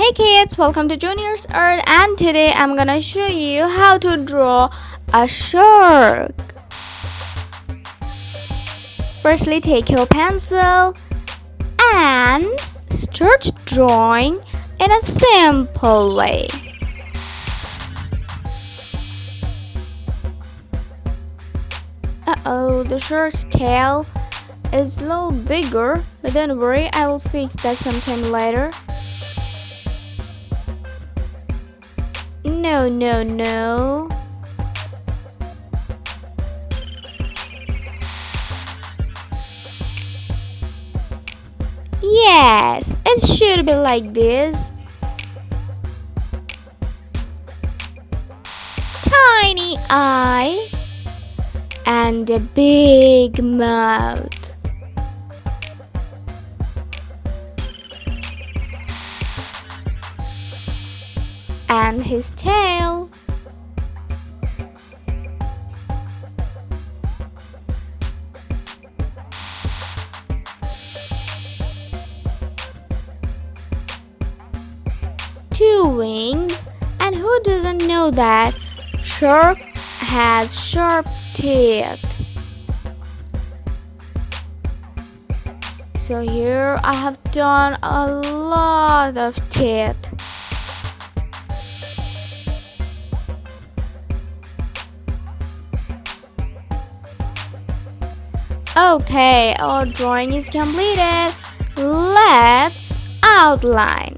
Hey kids, welcome to Junior's Earth, and today I'm gonna show you how to draw a shark. Firstly, take your pencil and start drawing in a simple way. The shark's tail is a little bigger, but don't worry, I will fix that sometime later. No. Yes, it should be like this. Tiny eye and a big mouth. And his tail. Two wings, and who doesn't know that shark has sharp teeth? So here I have done a lot of teeth. Okay, our drawing is completed. Let's outline.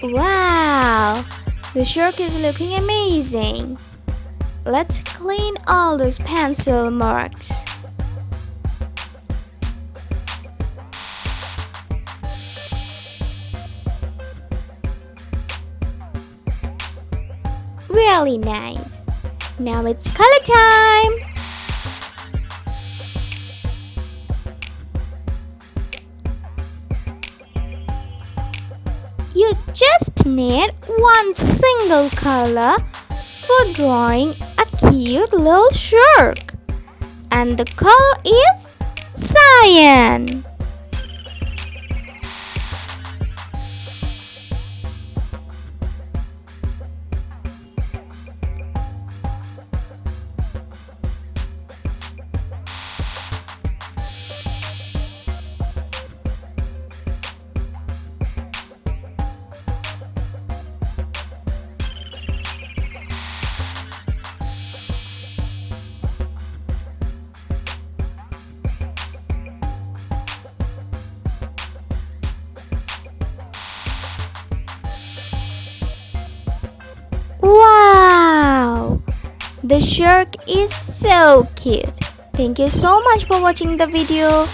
Wow, the shark is looking amazing. Let's clean all those pencil marks. Really nice. Now it's color time. You just need one single color for drawing a cute little shark. And the color is cyan. Wow! The shark is so cute. Thank you so much for watching the video.